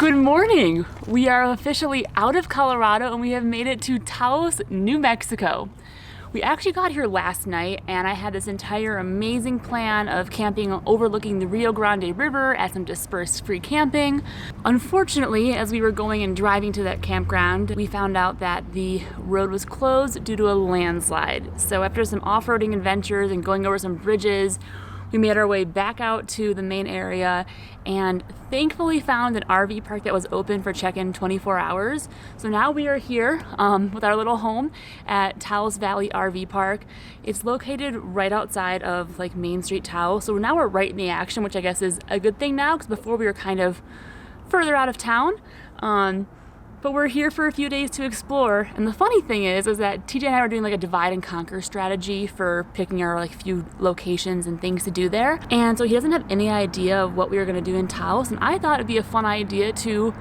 Good morning! We are officially out of Colorado and we have made it to Taos, New Mexico. We actually got here last night and I had this entire amazing plan of camping overlooking the Rio Grande River at some dispersed free camping. Unfortunately, as we were going and driving to that campground, we found out that the road was closed due to a landslide. So after some off-roading adventures and going over some bridges, we made our way back out to the main area and thankfully found an RV park that was open for check-in 24 hours. So now we are here with our little home at Taos Valley RV Park. It's located right outside of like Main Street Taos. So now we're right in the action, which I guess is a good thing now because before we were kind of further out of town. But we're here for a few days to explore. And the funny thing is that TJ and I were doing like a divide and conquer strategy for picking our like few locations and things to do there. And so he doesn't have any idea of what we were gonna do in Taos. And I thought it'd be a fun idea to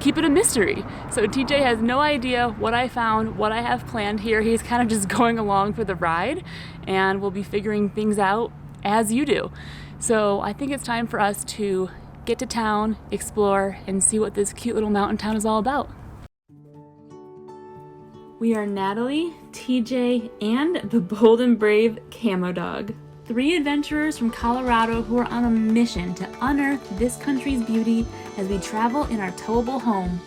keep it a mystery. So TJ has no idea what I found, what I have planned here. He's kind of just going along for the ride and we'll be figuring things out as you do. So I think it's time for us to get to town, explore, and see what this cute little mountain town is all about. We are Natalie, TJ, and the bold and brave Camo Dog. 3 adventurers from Colorado who are on a mission to unearth this country's beauty as we travel in our towable home.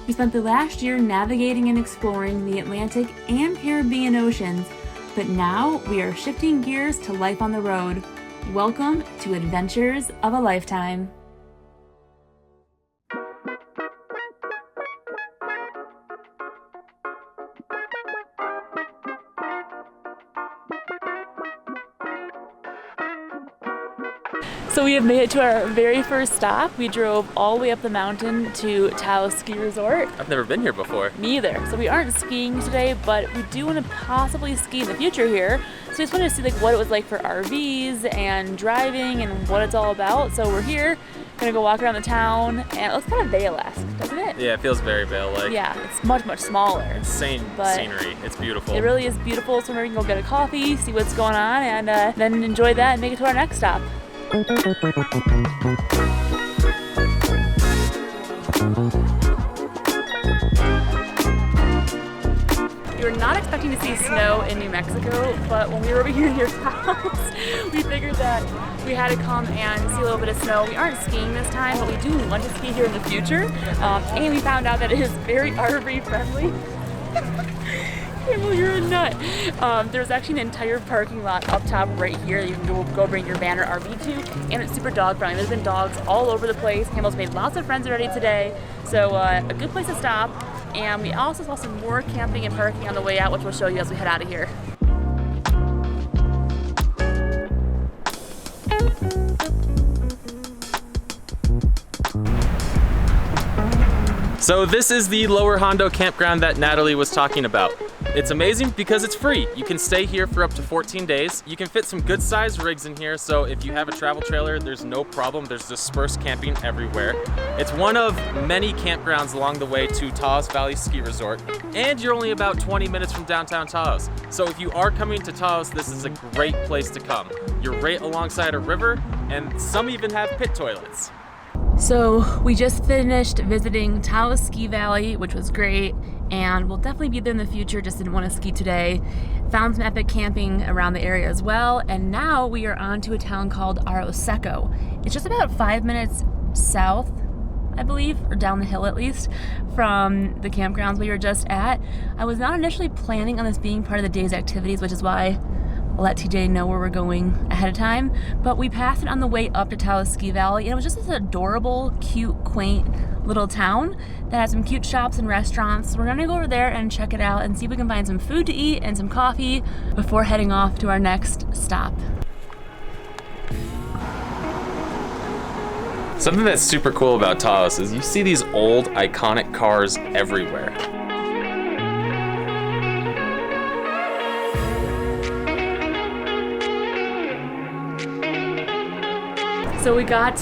We spent the last year navigating and exploring the Atlantic and Caribbean oceans, but now we are shifting gears to life on the road. Welcome to Adventures of a Lifetime. So we have made it to our very first stop. We drove all the way up the mountain to Taos Ski Resort. I've never been here before. Me either. So we aren't skiing today, but we do want to possibly ski in the future here. So we just wanted to see like what it was like for RVs and driving and what it's all about. So we're here, gonna go walk around the town, and it looks kind of Vail-esque, doesn't it? Yeah, it feels very Vail-like. Yeah, it's much, much smaller. Insane scenery. It's beautiful. It really is beautiful. So maybe we can go get a coffee, see what's going on, and then enjoy that and make it to our next stop. You're not expecting to see snow in New Mexico, but when we were over here near Taos, we figured that we had to come and see a little bit of snow. We aren't skiing this time, but we do want to ski here in the future. And we found out that it is very RV friendly. Well, you're a nut. There's actually an entire parking lot up top right here that you can go bring your van or RV to, and it's super dog friendly. There's been dogs all over the place. Camel's made lots of friends already today, so a good place to stop. And we also saw some more camping and parking on the way out, which we'll show you as we head out of here. So this is the Lower Hondo campground that Natalie was talking about. It's amazing because it's free. You can stay here for up to 14 days. You can fit some good sized rigs in here, so if you have a travel trailer, there's no problem. There's dispersed camping everywhere. It's one of many campgrounds along the way to Taos Valley Ski Resort, and you're only about 20 minutes from downtown Taos. So if you are coming to Taos, this is a great place to come. You're right alongside a river, and some even have pit toilets. So we just finished visiting Taos Ski Valley, which was great, and we'll definitely be there in the future, just didn't want to ski today. Found some epic camping around the area as well, and now we are on to a town called Aroseco. It's just about 5 minutes south, I believe, or down the hill at least, from the campgrounds we were just at. I was not initially planning on this being part of the day's activities, which is why I'll let TJ know where we're going ahead of time, but we passed it on the way up to Taos Ski Valley, and it was just this adorable, cute, quaint little town that has some cute shops and restaurants. So we're gonna go over there and check it out and see if we can find some food to eat and some coffee before heading off to our next stop. Something that's super cool about Taos is you see these old, iconic cars everywhere. So we got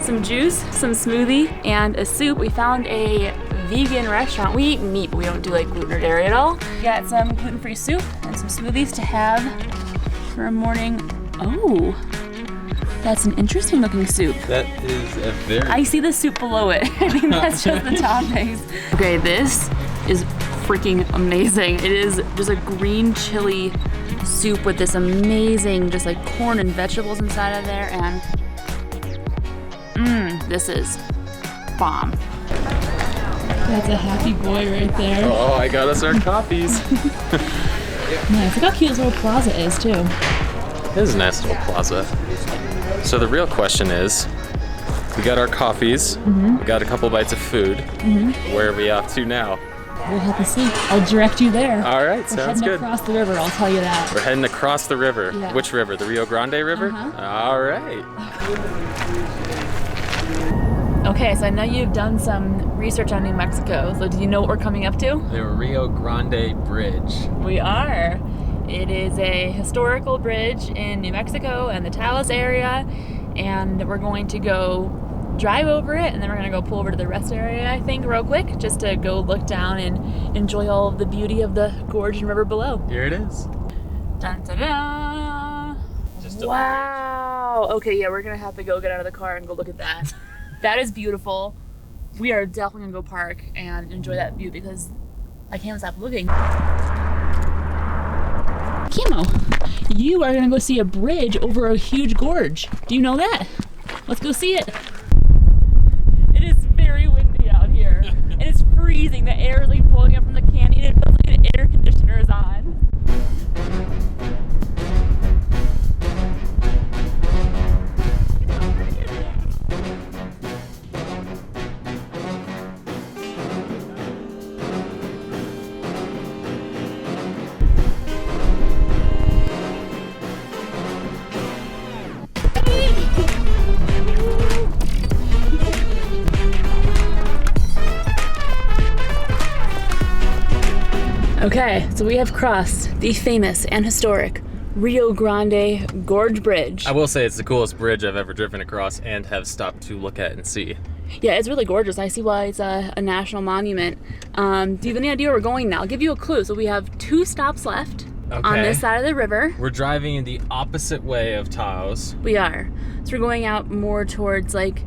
some juice, some smoothie, and a soup. We found a vegan restaurant. We eat meat, but we don't do like gluten or dairy at all. We got some gluten-free soup and some smoothies to have for a morning. Oh, That's an interesting looking soup. That is a very... I see the soup below it. I think that's just the toppings. Okay, this is freaking amazing. It is just a green chili soup with this amazing, just like corn and vegetables inside of there, and this is bomb. That's a happy boy right there. Oh, I got us our coffees. Nice. Look how cute this little plaza is too. It is a nice little plaza. So the real question is, we got our coffees, we got a couple bites of food. Where are we off to now? We'll have to see. I'll direct you there. All right, sounds good. We're heading across the river, I'll tell you that. We're heading across the river. Yeah. Which river? The Rio Grande River? All right. Okay, so I know you've done some research on New Mexico, so do you know what we're coming up to? The Rio Grande Bridge. We are. It is a historical bridge in New Mexico and the Taos area, and we're going to go drive over it, and then we're going to go pull over to the rest area, I think, real quick, just to go look down and enjoy all of the beauty of the gorge and river below. Here it is. Dun, da, da. Wow. Okay, yeah, we're going to have to go get out of the car and go look at that. That is beautiful. We are definitely going to go park and enjoy that view because I can't stop looking. Camo, you are going to go see a bridge over a huge gorge. Do you know that? Let's go see it. It is very windy out here. And it's freezing. The air is like blowing up from the canyon. It feels like an air conditioner is on. Okay, so we have crossed the famous and historic Rio Grande Gorge Bridge. I will say it's the coolest bridge I've ever driven across and have stopped to look at and see. Yeah, it's really gorgeous. I see why it's a national monument. Do you have any idea where we're going now? I'll give you a clue. So we have 2 stops left on this side of the river. We're driving in the opposite way of Taos. We are. So we're going out more towards like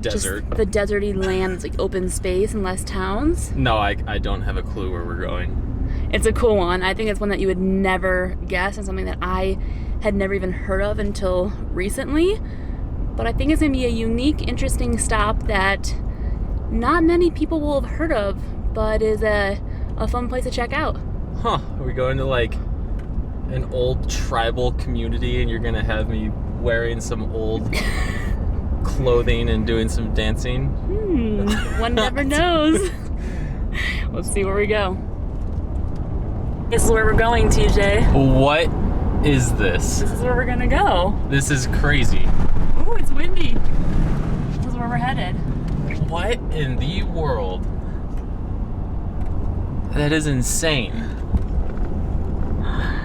Desert. just the deserty land. It's like open space and less towns. No, I don't have a clue where we're going. It's a cool one. I think it's one that you would never guess and something that I had never even heard of until recently. But I think it's going to be a unique, interesting stop that not many people will have heard of, but is a fun place to check out. Huh, are we going to like an old tribal community and you're going to have me wearing some old clothing and doing some dancing? One never knows. Let's see where we go. This is where we're going, TJ. What is this? This is where we're gonna go. This is crazy. Ooh, it's windy. This is where we're headed. What in the world? That is insane.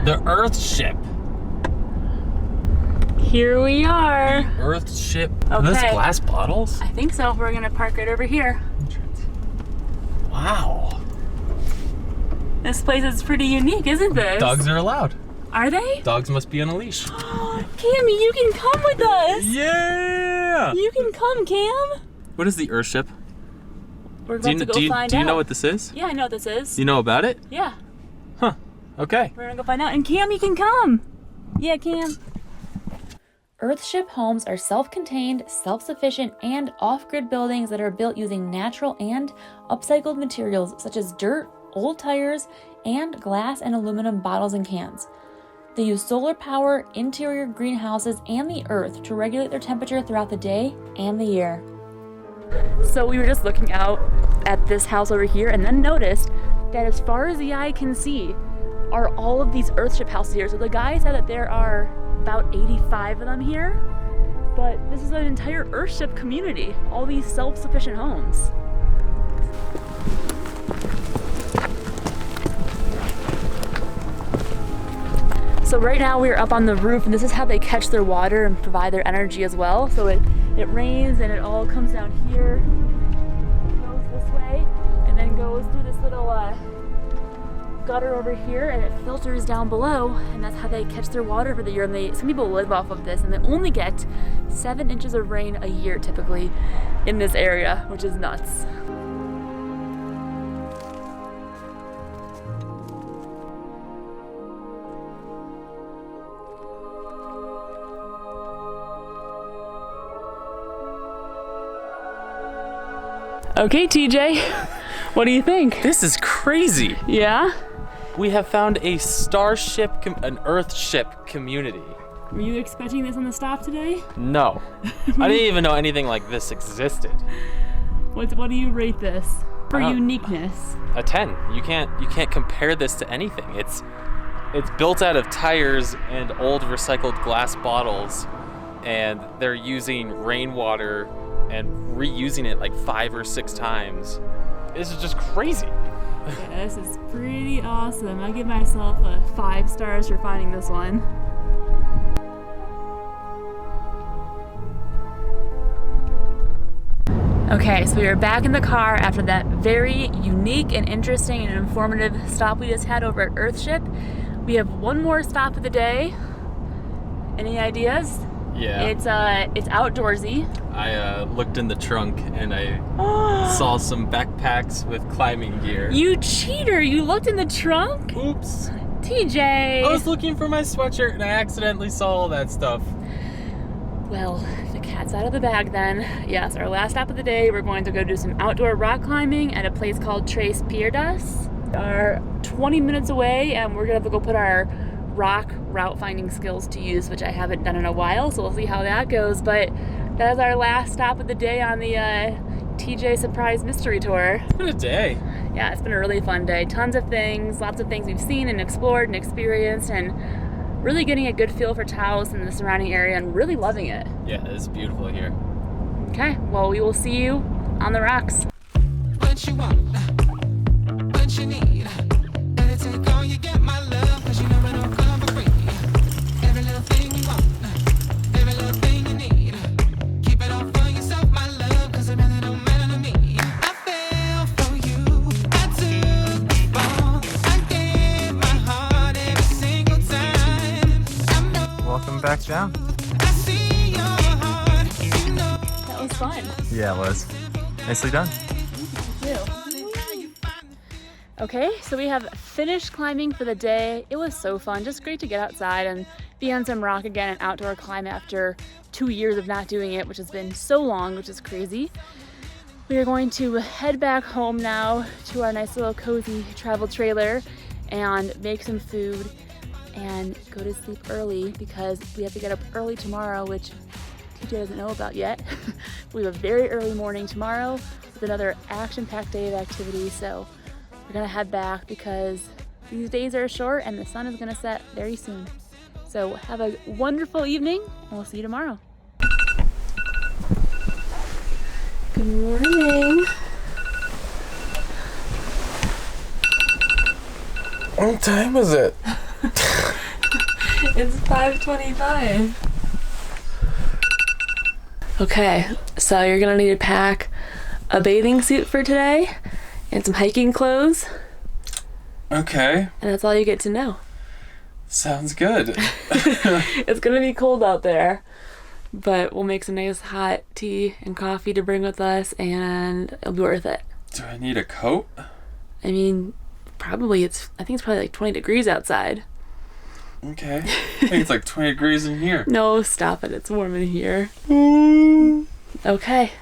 The Earthship. Here we are. Earthship. Okay. Are those glass bottles? I think so. We're gonna park right over here. Wow. This place is pretty unique, isn't this? Dogs are allowed. Are they? Dogs must be on a leash. Cammy, you can come with us. Yeah. You can come, Cam. What is the Earthship? We're about to go find out. Do you know what this is? Yeah, I know what this is. You know about it? Yeah. Huh. Okay. We're gonna go find out. And Cam, you can come. Yeah, Cam. Earthship homes are self-contained, self-sufficient, and off-grid buildings that are built using natural and upcycled materials such as dirt, old tires, and glass and aluminum bottles and cans. They use solar power, interior greenhouses, and the earth to regulate their temperature throughout the day and the year. So we were just looking out at this house over here and then noticed that as far as the eye can see are all of these Earthship houses here. So the guy said that there are about 85 of them here, but this is an entire Earthship community, all these self-sufficient homes. So right now we're up on the roof, and this is how they catch their water and provide their energy as well. So it rains and it all comes down here, goes this way, and then goes through this little gutter over here and it filters down below, and that's how they catch their water for the year. And some people live off of this, and they only get 7 inches of rain a year typically in this area, which is nuts. Okay, TJ, what do you think? This is crazy. Yeah? We have found a starship, an Earthship community. Were you expecting this on the stop today? No. I didn't even know anything like this existed. What do you rate this for uniqueness? A 10. You can't compare this to anything. It's built out of tires and old recycled glass bottles, and they're using rainwater and reusing it like 5 or 6 times. This is just crazy. Yeah, this is pretty awesome. I give myself 5 stars for finding this one. Okay, so we are back in the car after that very unique and interesting and informative stop we just had over at Earthship. We have one more stop of the day. Any ideas? Yeah. It's outdoorsy. I looked in the trunk and I saw some backpacks with climbing gear. You cheater! You looked in the trunk? Oops. TJ! I was looking for my sweatshirt and I accidentally saw all that stuff. Well, the cat's out of the bag then. Yes, our last stop of the day, we're going to go do some outdoor rock climbing at a place called Pier. We are 20 minutes away, and we're gonna have to go put our rock route finding skills to use, which I haven't done in a while, so we'll see how that goes. But that is our last stop of the day on the TJ Surprise Mystery Tour. It's been a day. Yeah, it's been a really fun day. Tons of things, lots of things we've seen and explored and experienced, and really getting a good feel for Taos and the surrounding area and really loving it. Yeah, it's beautiful here. Okay, well, we will see you on the rocks. What you want, what you need, gotta take all you get, my love, 'cause you know it don't come for free. Every little thing you want, every little thing you need, keep it all for yourself, my love, 'cause it really don't matter to me. I fell for you, I took the fall, I gave my heart every single time. Welcome back down. I see your heart, you know. That was fun. Yeah, it was. Nicely done. Okay, so we have finished climbing for the day. It was so fun, just great to get outside and be on some rock again and outdoor climb after 2 years of not doing it, which has been so long, which is crazy. We are going to head back home now to our nice little cozy travel trailer and make some food and go to sleep early because we have to get up early tomorrow, which TJ doesn't know about yet. We have a very early morning tomorrow with another action-packed day of activity, so we're gonna head back because these days are short and the sun is gonna set very soon. So have a wonderful evening and we'll see you tomorrow. Good morning. What time is it? It's 5:25. Okay, so you're gonna need to pack a bathing suit for today and some hiking clothes, Okay. and that's all you get to know. Sounds good. It's gonna be cold out there, but we'll make some nice hot tea and coffee to bring with us, and it'll be worth it. Do I need a coat? I mean, probably I think it's probably like 20 degrees outside. Okay. I think it's like 20 degrees in here. No, stop it. It's warm in here. Okay.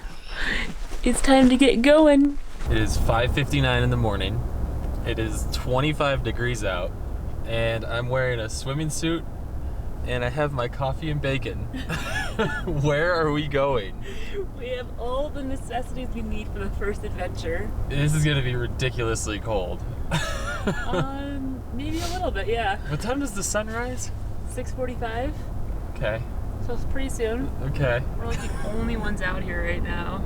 It's time to get going. It is 5:59 in the morning. It is 25 degrees out, and I'm wearing a swimming suit, and I have my coffee and bacon. Where are we going? We have all the necessities we need for the first adventure. This is gonna be ridiculously cold. Maybe a little bit, yeah. What time does the sun rise? 6:45, Okay. so it's pretty soon. Okay. We're like the only ones out here right now.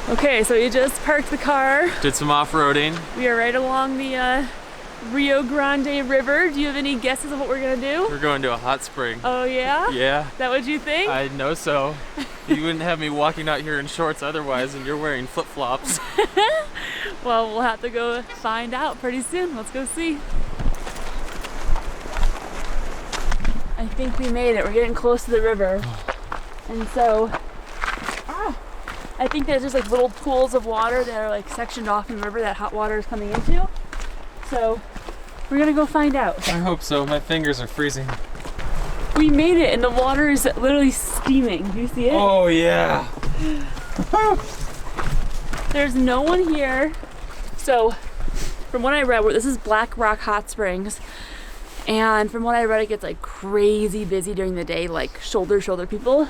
Okay, so we just parked the car. Did some off-roading. We are right along the Rio Grande River. Do you have any guesses of what we're gonna do? We're going to a hot spring. Oh yeah? Yeah. Is that what you think? I know so. You wouldn't have me walking out here in shorts otherwise, and you're wearing flip-flops. Well, we'll have to go find out pretty soon. Let's go see. I think we made it. We're getting close to the river. And so, I think there's just like little pools of water that are like sectioned off in the river that hot water is coming into. So, we're gonna go find out. I hope so. My fingers are freezing. We made it and the water is literally steaming. Do you see it? Oh yeah. There's no one here. So, from what I read, this is Black Rock Hot Springs. And from what I read, it gets like crazy busy during the day, like shoulder people.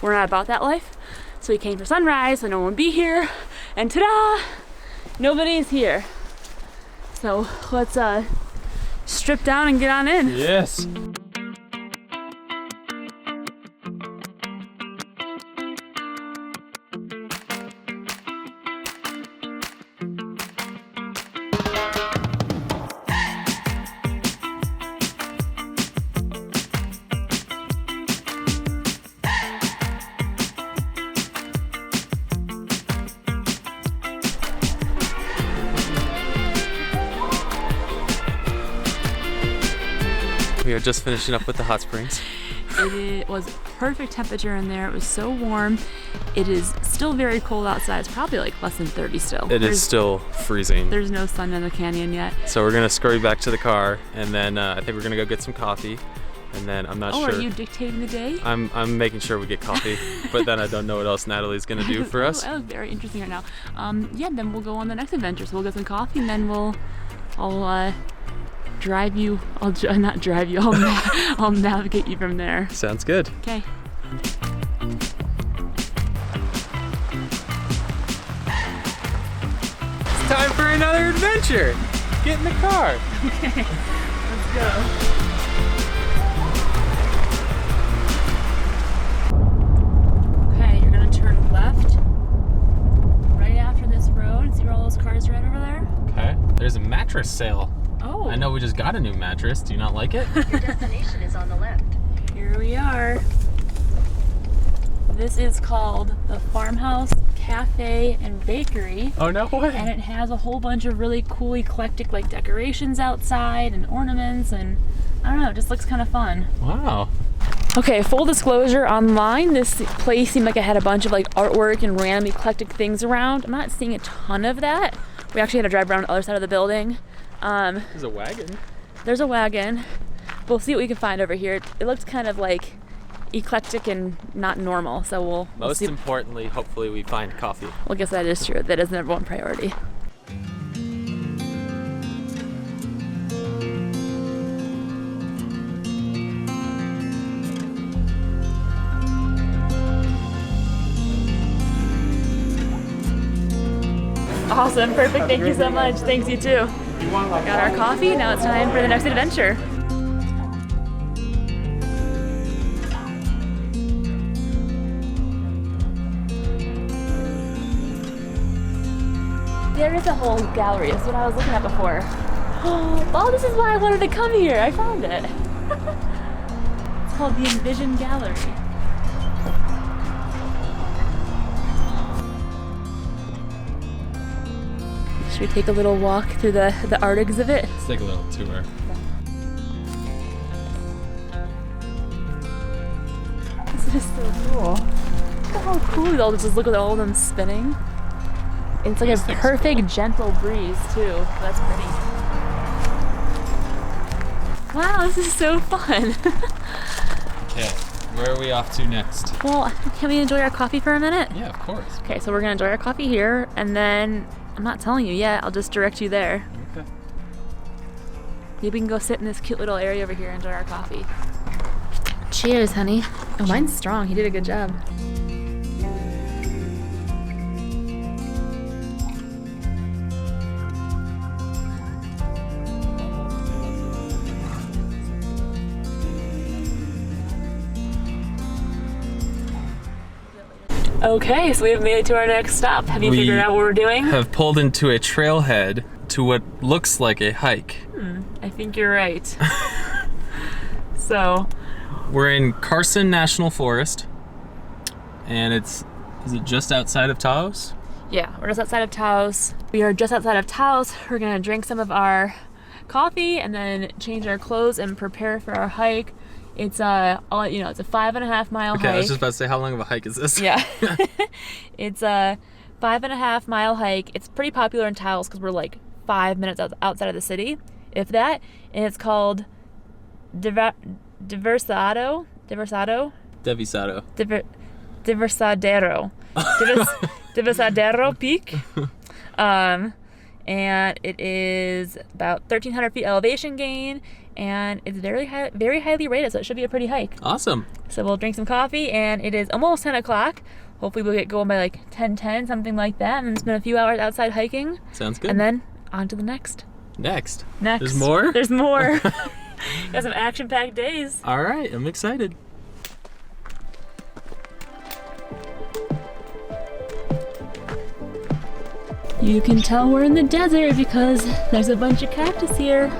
We're not about that life. So we came for sunrise, so no one would be here. And ta-da! Nobody's here. So let's strip down and get on in. Yes. We are just finishing up with the hot springs. It was perfect temperature in there. It was so warm. It is still very cold outside. It's probably like less than 30 still. It is still freezing. There's no sun in the canyon yet. So we're gonna scurry back to the car, and then I think we're gonna go get some coffee, and then I'm not sure. Are you dictating the day? I'm making sure we get coffee, but then I don't know what else Natalie's gonna do for us. That was very interesting right now. Yeah, then we'll go on the next adventure. So we'll get some coffee, and then I'll drive you. Not drive you. I'll navigate you from there. Sounds good. Okay. It's time for another adventure. Get in the car. Okay. Let's go. Okay, you're gonna turn left right after this road. See where all those cars are right over there? Okay. There's a mattress sale. Oh. I know we just got a new mattress. Do you not like it? Your destination is on the left. Here we are. This is called the Farmhouse Cafe and Bakery. Oh, no way. And it has a whole bunch of really cool, eclectic like decorations outside and ornaments, and I don't know, it just looks kind of fun. Wow. Okay, full disclosure, online this place seemed like it had a bunch of like artwork and random eclectic things around. I'm not seeing a ton of that. We actually had to drive around the other side of the building. There's a wagon. There's a wagon. We'll see what we can find over here. It looks kind of like eclectic and not normal, so we'll Most see. importantly, hopefully we find coffee. Well, I guess that is true. That is number one priority. Awesome, perfect. Thank you so much. Thanks, you too. Got our coffee. Now it's time for the next adventure. There is a whole gallery. That's what I was looking at before. Oh, this is why I wanted to come here. I found it. It's called the Envision Gallery. Should we take a little walk through the art exhibit? Let's take a little tour. This is so cool. Look at how cool they'll just look at all of them spinning. It's like a perfect gentle breeze too. That's pretty. Wow, this is so fun. Okay, where are we off to next? Well, can we enjoy our coffee for a minute? Yeah, of course. Okay, so we're gonna enjoy our coffee here, and then I'm not telling you yet. I'll just direct you there. Okay. Maybe we can go sit in this cute little area over here and enjoy our coffee. Cheers, honey. Oh, mine's strong. He did a good job. Okay, so we have made it to our next stop. Have you figured out what we're doing? Have pulled into a trailhead to what looks like a hike. I think you're right. So We're in Carson National Forest, and is it just outside of Taos? yeah, we're just outside of Taos. We are just outside of Taos. We're gonna drink some of our coffee and then change our clothes and prepare for our hike. It's it's a 5.5 mile Okay, hike. I was just about to say, how long of a hike is this? Yeah. It's a 5.5 mile hike. It's pretty popular in Taos because we're like 5 minutes outside of the city, if that. And it's called Diversadero. Diversadero. Diversadero Peak. And it is about 1,300 feet elevation gain, and it's very highly rated, so it should be a pretty hike. Awesome. So we'll drink some coffee, and it is almost 10 o'clock. Hopefully we'll get going by like 10:10, something like that, and spend a few hours outside hiking. Sounds good. And then on to the next. Next. Next. There's more? There's more. Got some action-packed days. All right, I'm excited. You can tell we're in the desert because there's a bunch of cactus here.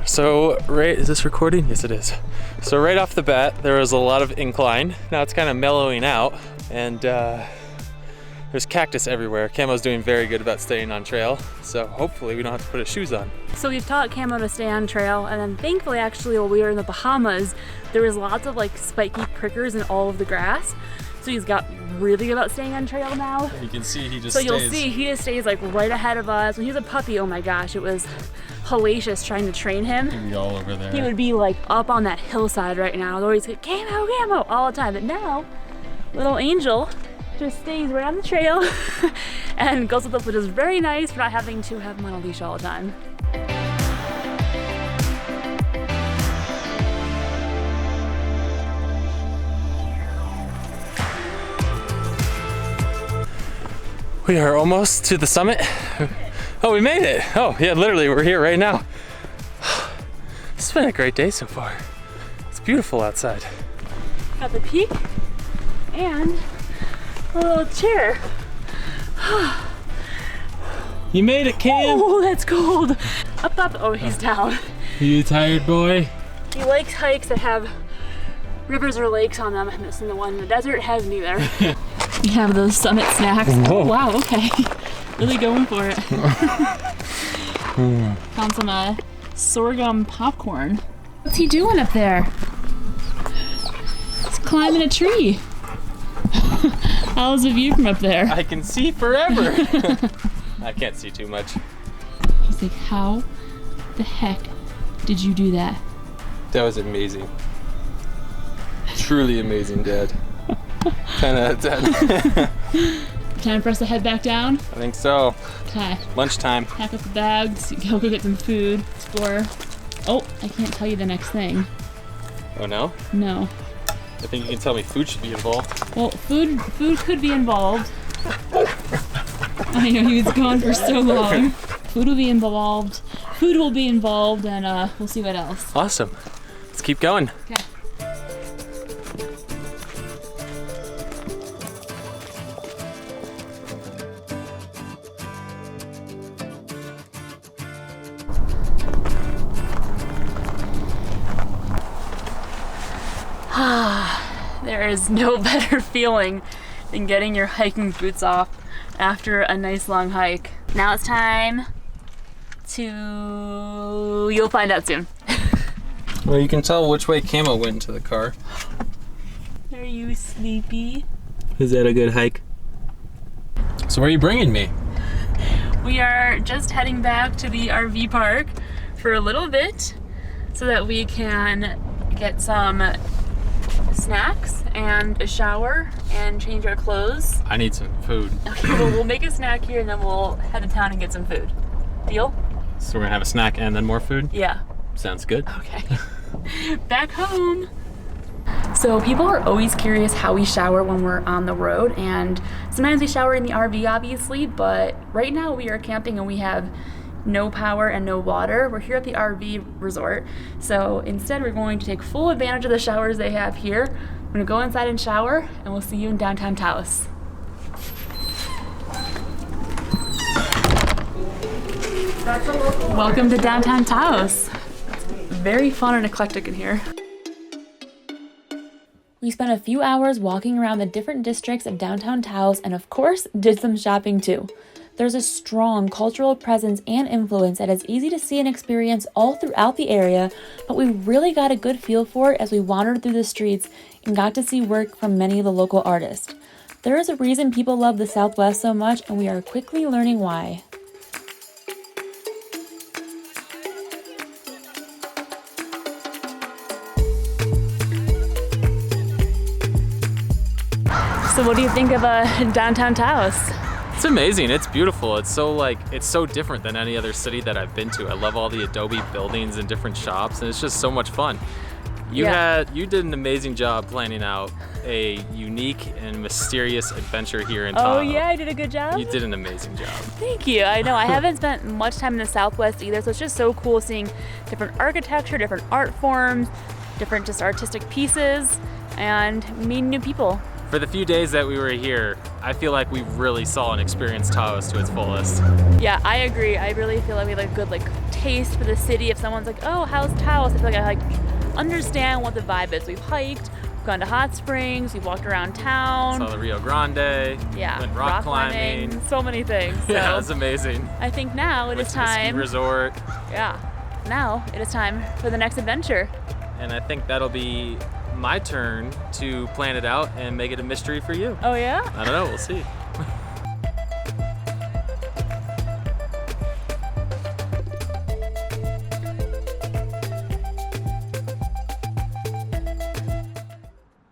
So, is this recording? Yes, it is. So right off the bat, there was a lot of incline. Now it's kind of mellowing out, and there's cactus everywhere. Camo's doing very good about staying on trail, so hopefully we don't have to put his shoes on. So we've taught Camo to stay on trail, and then thankfully actually while we were in the Bahamas, there was lots of like spiky prickers in all of the grass. So he's got really good about staying on trail now. You can see he just So you'll see he just stays like right ahead of us. When he was a puppy, oh my gosh, it was hellacious trying to train him. He'd be all over there. He would be like up on that hillside right now. He'd always get Camo, Camo all the time. But now, little Angel just stays right on the trail and goes with us, which is very nice for not having to have him on a leash all the time. We are almost to the summit. Oh, we made it. Oh, yeah, literally, we're here right now. It's been a great day so far. It's beautiful outside. Got the peak and a little chair. You made it, Cam. Oh, that's cold. Up, up. Oh, he's down. You tired, boy? He likes hikes that have rivers or lakes on them. I'm missing the one in the desert has neither. We have those summit snacks. Oh, wow, okay. Really going for it. Found some sorghum popcorn. What's he doing up there? He's climbing a tree. How's the view from up there? I can see forever. I can't see too much. He's like, how the heck did you do that? That was amazing. Truly amazing, Dad. 10 out of 10. Time for us to head back down? I think so. Okay. Lunchtime. Pack up the bags, go get some food, explore. Oh, I can't tell you the next thing. Oh no? No. I think you can tell me food should be involved. Well, food could be involved. I know he was gone for so long. Food will be involved. Food will be involved, and we'll see what else. Awesome. Let's keep going. Okay. There is no better feeling than getting your hiking boots off after a nice long hike. Now it's time to... You'll find out soon. Well, you can tell which way Camo went into the car. Are you sleepy? Is that a good hike? So where are you bringing me? We are just heading back to the RV park for a little bit so that we can get some snacks and a shower and change our clothes. I need some food. Okay, well, we'll make a snack here and then we'll head to town and get some food. Deal? So we're gonna have a snack and then more food? Yeah. Sounds good. Okay. Back home. So people are always curious how we shower when we're on the road, and sometimes we shower in the RV obviously, but right now we are camping and we have no power and no water. We're here at the RV resort, so instead we're going to take full advantage of the showers they have here. We're gonna go inside and shower, and we'll see you in downtown Taos. Welcome to downtown Taos. It's very fun and eclectic in here. We spent a few hours walking around the different districts of downtown Taos and of course did some shopping too. There's a strong cultural presence and influence that is easy to see and experience all throughout the area, but we really got a good feel for it as we wandered through the streets and got to see work from many of the local artists. There is a reason people love the Southwest so much, and we are quickly learning why. So what do you think of downtown Taos? It's amazing. It's beautiful. It's so different than any other city that I've been to. I love all the adobe buildings and different shops, and it's just so much fun. You did an amazing job planning out a unique and mysterious adventure here in Taos. Oh yeah, I did a good job? You did an amazing job. Thank you. I know I haven't spent much time in the Southwest either, so it's just so cool seeing different architecture, different art forms, different just artistic pieces, and meeting new people. For the few days that we were here, I feel like we really saw and experienced Taos to its fullest. Yeah, I agree. I really feel like we have a good taste for the city. If someone's like, oh, how's Taos? I feel like I understand what the vibe is. We've hiked, we've gone to hot springs, we've walked around town. Saw the Rio Grande, yeah, went rock climbing. So many things. So yeah, it was amazing. I think now it is time. Ski resort. Yeah, now it is time for the next adventure. And I think that'll be my turn to plan it out and make it a mystery for you. Oh yeah? I don't know, we'll see.